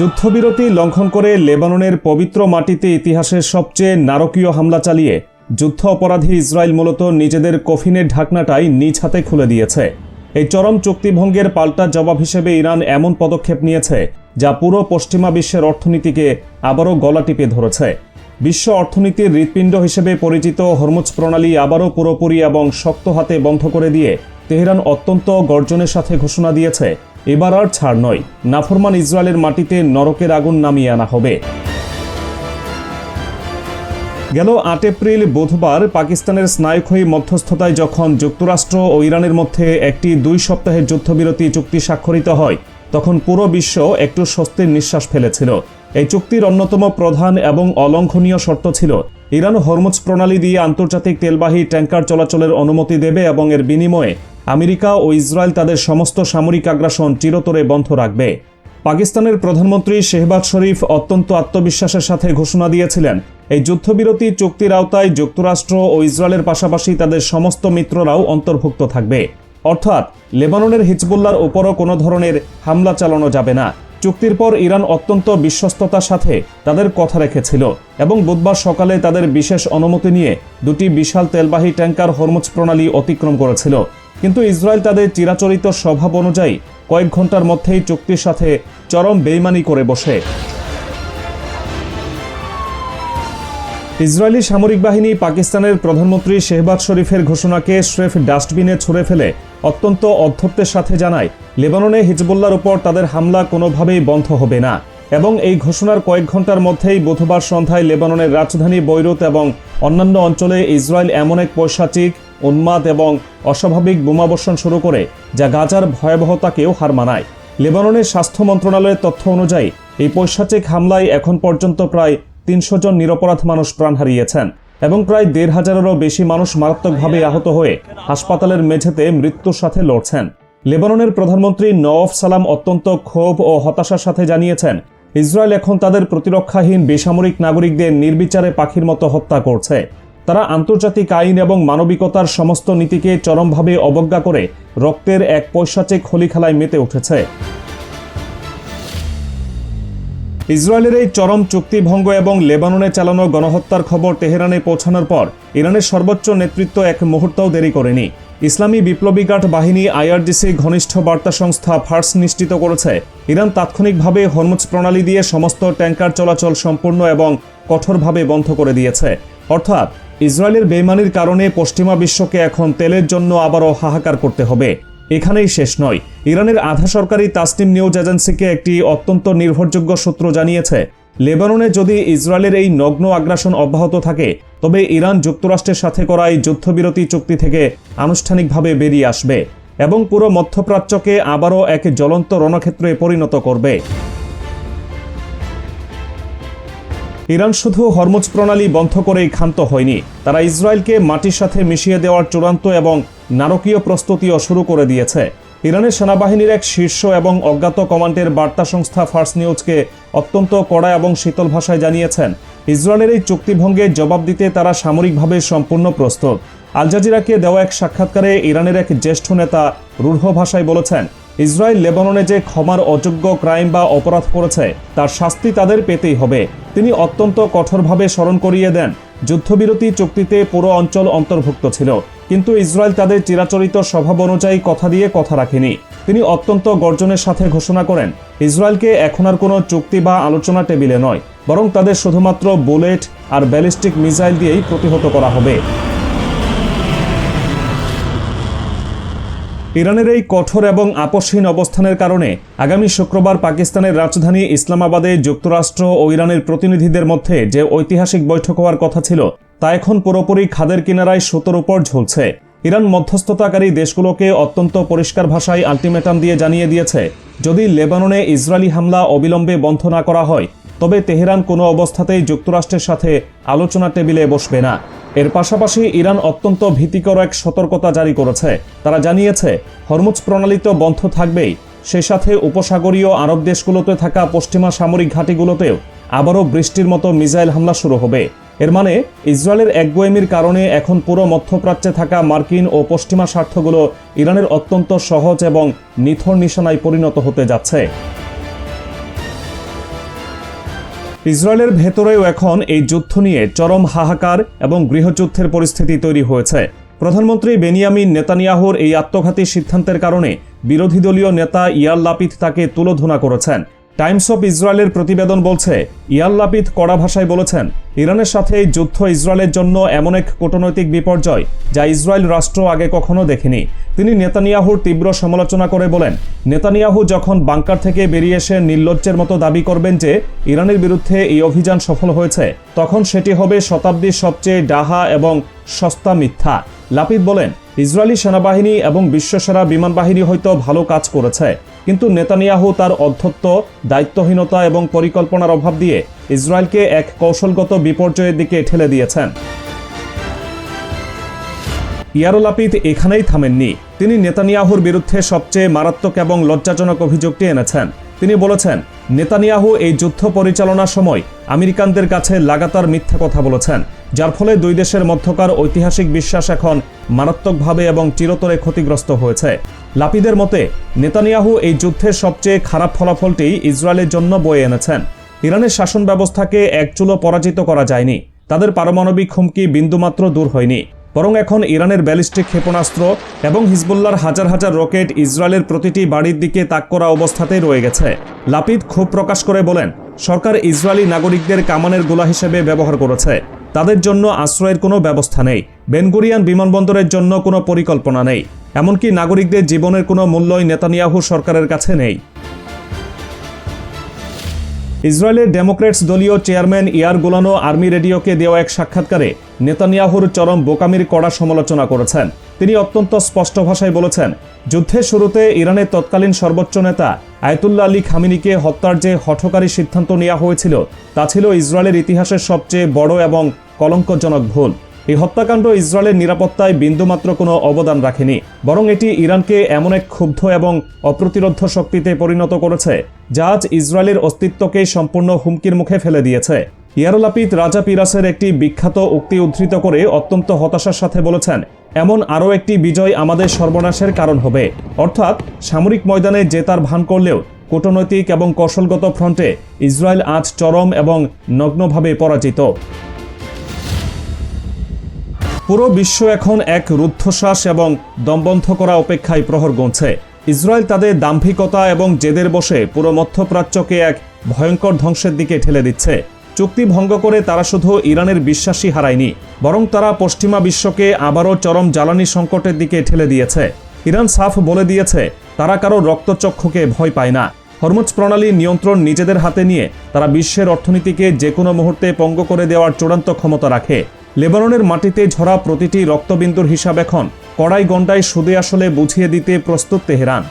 যুদ্ধবিরতি লঙ্ঘন করে লেবাননের পবিত্র মাটিতে ইতিহাসের সবচেয়ে নারকীয় হামলা চালিয়ে যুদ্ধ অপরাধী ইসরায়েল মূলত নিজেদের কফিনের ঢাকনাটাই নিজ হাতে খুলে দিয়েছে। এই চরম চুক্তিভঙ্গের পাল্টা জবাব হিসেবে ইরান এমন পদক্ষেপ নিয়েছে যা পুরো পশ্চিমা বিশ্বের অর্থনীতিকে আবারও গলা টিপে ধরেছে। বিশ্ব অর্থনীতির হৃৎপিণ্ড হিসেবে পরিচিত হরমুজ প্রণালী আবারও পুরোপুরি এবং শক্ত হাতে বন্ধ করে দিয়ে তেহরান অত্যন্ত গর্জনের সাথে ঘোষণা দিয়েছে, এবার আর ছাড় নয়, নাফরমান ইসরায়েলের মাটিতে নরকের আগুন নামিয়ে আনা হবে। গেল ৮ এপ্রিল বুধবার পাকিস্তানের স্নায়ুক্ষয়ী মধ্যস্থতায় যখন যুক্তরাষ্ট্র ও ইরানের মধ্যে একটি ২ সপ্তাহের যুদ্ধবিরতি চুক্তি স্বাক্ষরিত হয়, তখন পুরো বিশ্ব একটু স্বস্তির নিঃশ্বাস ফেলেছিল। এই চুক্তির অন্যতম প্রধান এবং অলঙ্ঘনীয় শর্ত ছিল ইরান হরমুজ প্রণালী দিয়ে আন্তর্জাতিক তেলবাহী ট্যাঙ্কার চলাচলের অনুমতি দেবে এবং এর বিনিময়ে আমেরিকা ও ইসরায়েল তাদের সমস্ত সামরিক আগ্রাসন চিরতরে বন্ধ রাখবে। পাকিস্তানের প্রধানমন্ত্রী শেহবাজ শরীফ অত্যন্ত আত্মবিশ্বাসের সাথে ঘোষণা দিয়েছিলেন, এই যুদ্ধবিরতি চুক্তির আওতায় যুক্তরাষ্ট্র ও ইসরায়েলের পাশাপাশি তাদের সমস্ত মিত্ররাও অন্তর্ভুক্ত থাকবে। অর্থাৎ লেবাননের হিজবুল্লাহর ওপরও কোনো ধরনের হামলা চালানো যাবে না। চুক্তির পর ইরান অত্যন্ত বিশ্বস্ততার সাথে তাদের কথা রেখেছিল এবং বুধবার সকালে তাদের বিশেষ অনুমতি নিয়ে 2টি বিশাল তেলবাহী ট্যাঙ্কার হরমুজ প্রণালী অতিক্রম করেছিল। কিন্তু ইসরায়েল তাদের চিরাচরিত স্বভাব অনুযায়ী কয়েক ঘন্টার মধ্যেই চুক্তির সাথে চরম বেইমানি করে বসে। ইসরায়েলি সামরিক বাহিনী পাকিস্তানের প্রধানমন্ত্রী শেহবাজ শরীফের ঘোষণাকে স্রেফ ডাস্টবিনে ছুঁড়ে ফেলে অত্যন্ত অধ্যত্বের সাথে জানায়, লেবাননে হিজবুল্লাহর উপর তাদের হামলা কোনোভাবেই বন্ধ হবে না। এবং এই ঘোষণার কয়েক ঘন্টার মধ্যেই বুধবার সন্ধ্যায় লেবাননের রাজধানী বৈরুত এবং অন্যান্য অঞ্চলে ইসরায়েল এমন এক পৈশাচিক, উন্মাদ এবং অস্বাভাবিক বোমাবর্ষণ শুরু করে যা গাজার ভয়াবহতাকেও হার মানায়। লেবাননের স্বাস্থ্য মন্ত্রণালয়ের তথ্য অনুযায়ী এই পৈশাচিক হামলায় এখন পর্যন্ত প্রায় ৩০০ জন নিরপরাধ মানুষ প্রাণ হারিয়েছেন এবং প্রায় ১৫০০-এরও বেশি মানুষ মারাত্মকভাবে আহত হয়ে হাসপাতালের মেঝেতে মৃত্যুর সাথে লড়ছেন। লেবাননের প্রধানমন্ত্রী নওয়াফ সালাম অত্যন্ত ক্ষোভ ও হতাশার সাথে জানিয়েছেন, ইসরায়েল এখন তাদের প্রতিরক্ষাহীন বেসামরিক নাগরিকদের নির্বিচারে পাখির মতো হত্যা করছে। তারা আন্তর্জাতিক আইন এবং মানবিকতার সমস্ত নীতিকে চরমভাবে অবজ্ঞা করে রক্তের এক পৈশাচিক হোলি খেলায় মেতে উঠেছে। ইসরায়েলের এই চরম চুক্তিভঙ্গ এবং লেবাননে চালানো গণহত্যার খবর তেহরানে পৌঁছানোর পর ইরানের সর্বোচ্চ নেতৃত্ব এক মুহূর্তও দেরি করেনি। ইসলামী বিপ্লবী গার্ড বাহিনী IRGC ঘনিষ্ঠ বার্তা সংস্থা ফার্স নিশ্চিত করেছে, ইরান তাৎক্ষণিকভাবে হরমুজ প্রণালী দিয়ে সমস্ত ট্যাঙ্কার চলাচল সম্পূর্ণ এবং কঠোরভাবে বন্ধ করে দিয়েছে। অর্থাৎ ইসরায়েলের বেইমানির কারণে পশ্চিমা বিশ্বকে এখন তেলের জন্য আবারও হাহাকার করতে হবে। এখানেই শেষ নয়। ইরানের আধা সরকারি তাসনিম নিউজ এজেন্সিকে একটি অত্যন্ত নির্ভরযোগ্য সূত্র জানিয়েছে, লেবাননে যদি ইসরায়েলের এই নগ্ন আগ্রাসন অব্যাহত থাকে তবে ইরান যুক্তরাষ্ট্রের সাথে করা এই যুদ্ধবিরতি চুক্তি থেকে আনুষ্ঠানিকভাবে বেরিয়ে আসবে এবং পুরো মধ্যপ্রাচ্যকে আবারও এক জ্বলন্ত রণক্ষেত্রে পরিণত করবে। ইরান শুধু হরমুজ প্রণালী বন্ধ করেই ক্ষান্ত হয়নি, তারা ইসরায়েলকে মাটির সাথে মিশিয়ে দেওয়ার চূড়ান্ত এবং নারকীয় প্রস্তুতিও শুরু করে দিয়েছে। ইরানের সেনাবাহিনীর এক শীর্ষ এবং অজ্ঞাত কমান্ডের বার্তা সংস্থা ফার্স নিউজকে অত্যন্ত কড়া এবং শীতল ভাষায় জানিয়েছেন, ইসরায়েলের এই চুক্তিভঙ্গে জবাব দিতে তারা সামরিকভাবে সম্পূর্ণ প্রস্তুত। আল জাজিরাকে দেওয়া এক সাক্ষাৎকারে ইরানের এক জ্যেষ্ঠ নেতা রূঢ় ভাষায় বলেছেন, ইসরায়েল লেবাননে যে ক্ষমার অযোগ্য ক্রাইম বা অপরাধ করেছে তার শাস্তি তাদের পেতেই হবে। তিনি অত্যন্ত কঠোরভাবে স্মরণ করিয়ে দেন, যুদ্ধবিরতি চুক্তিতে পুরো অঞ্চল অন্তর্ভুক্ত ছিল, কিন্তু ইসরায়েল তাদের চিরাচরিত স্বভাব অনুযায়ী কথা দিয়ে কথা রাখেনি। তিনি অত্যন্ত গর্জনের সাথে ঘোষণা করেন, ইসরায়েলকে এখন আর কোনো চুক্তি বা আলোচনা টেবিলে নয়, বরং তাদের শুধুমাত্র বুলেট আর ব্যালিস্টিক মিসাইল দিয়েই প্রতিহত করা হবে। ইরানের এই কঠোর এবং আপোষহীন অবস্থানের কারণে আগামী শুক্রবার পাকিস্তানের রাজধানী ইসলামাবাদে যুক্তরাষ্ট্র ও ইরানের প্রতিনিধিদের মধ্যে যে ঐতিহাসিক বৈঠক হওয়ার কথা ছিল তা এখন পুরোপুরি খাদের কিনারায় সুতোর উপর ঝুলছে। ইরান মধ্যস্থতাকারী দেশগুলোকে অত্যন্ত পরিষ্কার ভাষায় আলটিমেটাম দিয়ে জানিয়ে দিয়েছে, যদি লেবাননে ইসরায়েলি হামলা অবিলম্বে বন্ধ না করা হয় তবে তেহরান কোনো অবস্থাতেই যুক্তরাষ্ট্রের সাথে আলোচনা টেবিলে বসবে না। এর পাশাপাশি ইরান অত্যন্ত ভীতিকর এক সতর্কতা জারি করেছে। তারা জানিয়েছে, হরমুজ প্রণালী তো বন্ধ থাকবেই, সেই সাথে উপসাগরীয় আরব দেশগুলোতে থাকা পশ্চিমা সামরিক ঘাঁটিগুলোতেও আবারও বৃষ্টির মতো মিসাইল হামলা শুরু হবে। এর মানে ইসরায়েলের একগুঁয়েমির কারণে এখন পুরো মধ্যপ্রাচ্যে থাকা মার্কিন ও পশ্চিমা স্বার্থগুলো ইরানের অত্যন্ত সহজ এবং নিথর নিশানায় পরিণত হতে যাচ্ছে। ইসরায়েলের ভেতরেও এখন এই যুদ্ধ নিয়ে চরম হাহাকার এবং গৃহযুদ্ধের পরিস্থিতি তৈরি হয়েছে। প্রধানমন্ত্রী বেনিয়ামিন নেতানিয়াহুর এই আত্মঘাতী সিদ্ধান্তের কারণে বিরোধী দলীয় নেতা ইয়ার লাপিদ তাকে তুলোধনা করেছেন। টাইমস অফ ইসরায়েলের প্রতিবেদন বলছে, ইয়ার লাপিদ কড়া ভাষায় বলেছেন, ইরানের সাথে এই যুদ্ধ ইসরায়েলের জন্য এমন এক কূটনৈতিক বিপর্যয় যা ইসরায়েল রাষ্ট্র আগে কখনো দেখেনি। তিনি নেতানিয়াহুর তীব্র সমালোচনা করে বলেন, নেতানিয়াহু যখন বাংকার থেকে বেরিয়ে এসে নির্লজ্জের মতো দাবি করবেন যে ইরানের বিরুদ্ধে এই অভিযান সফল হয়েছে, তখন সেটি হবে শতাব্দীর সবচেয়ে ডাহা এবং সস্তা মিথ্যা। লাপিদ বলেন, ইসরায়েলি সেনাবাহিনী এবং বিশ্বসেরা বিমান বাহিনী হয়তো ভালো কাজ করেছে, কিন্তু নেতানিয়াহু তার অধ্যত্ব, দায়িত্বহীনতা এবং পরিকল্পনার অভাব দিয়ে ইসরায়েলকে এক কৌশলগত বিপর্যয়ের দিকে ঠেলে দিয়েছেন। ইয়ার লাপিদ এখানেই থামেননি। তিনি নেতানিয়াহুর বিরুদ্ধে সবচেয়ে মারাত্মক এবং লজ্জাজনক অভিযোগটি এনেছেন। তিনি বলেছেন, নেতানিয়াহু এই যুদ্ধ পরিচালনার সময় আমেরিকানদের কাছে লাগাতার মিথ্যা কথা বলেছেন, যার ফলে দুই দেশের মধ্যকার ঐতিহাসিক বিশ্বাস এখন মারাত্মকভাবে এবং চিরতরে ক্ষতিগ্রস্ত হয়েছে। লাপিদের মতে, নেতানিয়াহু এই যুদ্ধের সবচেয়ে খারাপ ফলাফলটি ইসরায়েলের জন্য বয়ে এনেছেন। ইরানের শাসন ব্যবস্থাকে এক চুলো পরাজিত করা যায়নি, তাদের পারমাণবিক হুমকি বিন্দুমাত্র দূর হয়নি, বরং এখন ইরানের ব্যালিস্টিক ক্ষেপণাস্ত্র এবং হিজবুল্লাহর হাজার হাজার রকেট ইসরায়েলের প্রতিটি বাড়ির দিকে তাক করা অবস্থাতেই রয়ে গেছে। লাপিদ ক্ষোভ প্রকাশ করে বলেন, সরকার ইসরায়েলি নাগরিকদের কামানের গোলা হিসেবে ব্যবহার করেছে। তাদের জন্য আশ্রয়ের কোনো ব্যবস্থা নেই, বেনগুরিয়ান বিমানবন্দরের জন্য কোনো পরিকল্পনা নেই, এমনকি নাগরিকদের জীবনের কোনো মূল্যই নেতানিয়াহু সরকারের কাছে নেই। ইসরায়েলের ডেমোক্র্যাটস দলীয় চেয়ারম্যান ইয়ার গোলানো আর্মি রেডিওকে দেওয়া এক সাক্ষাৎকারে নেতানিয়াহুর চরম বোকামির কড়া সমালোচনা করেছেন। তিনি অত্যন্ত স্পষ্ট ভাষায় বলেছেন, যুদ্ধের শুরুতে ইরানের তৎকালীন সর্বোচ্চ নেতা আয়াতুল্লাহ আলী খামেনিকে হত্যার যে হঠকারী সিদ্ধান্ত নেওয়া হয়েছিল তা ছিল ইসরায়েলের ইতিহাসের সবচেয়ে বড় এবং কলঙ্কজনক ভুল। এই হত্যাকাণ্ড ইসরায়েলের নিরাপত্তায় বিন্দুমাত্র কোনো অবদান রাখেনি, বরং এটি ইরানকে এমন এক ক্ষুব্ধ এবং অপ্রতিরোধ শক্তিতে পরিণত করেছে যা আজ ইসরায়েলের অস্তিত্বকেই সম্পূর্ণ হুমকির মুখে ফেলে দিয়েছে। ইয়ার লাপিদ রাজা পিরাসের একটি বিখ্যাত উক্তি উদ্ধৃত করে অত্যন্ত হতাশার সাথে বলেছেন, এমন আরও একটি বিজয় আমাদের সর্বনাশের কারণ হবে। অর্থাৎ সামরিক ময়দানে জেতার ভান করলেও কূটনৈতিক এবং কৌশলগত ফ্রন্টে ইসরায়েল আজ চরম এবং নগ্নভাবে পরাজিত। পুরো বিশ্ব এখন এক রুদ্ধশ্বাস এবং দমবন্ধ করা অপেক্ষায় প্রহর গুনছে। ইসরায়েল তাদের দাম্ভিকতা এবং জেদের বসে পুরো মধ্যপ্রাচ্যকে এক ভয়ঙ্কর ধ্বংসের দিকে ঠেলে দিচ্ছে। চুক্তি ভঙ্গ করে তারা শুধু ইরানের বিশ্বাসই হারায়নি, বরং তারা পশ্চিমা বিশ্বকে আবারও চরম জ্বালানি সংকটের দিকে ঠেলে দিয়েছে। ইরান সাফ বলে দিয়েছে, তারা কারো রক্তচক্ষুকে ভয় পায় না। হরমুজ প্রণালীর নিয়ন্ত্রণ নিজেদের হাতে নিয়ে তারা বিশ্বের অর্থনীতিকে যে কোনো মুহূর্তে পঙ্গু করে দেওয়ার চূড়ান্ত ক্ষমতা রাখে। লেবাননের মাটিতে ঝরা প্রতিটি রক্তবিন্দুর হিসাব এখন কড়াই গন্ডায় সুদে আসলে বুঝিয়ে দিতে প্রস্তুত তেহরান।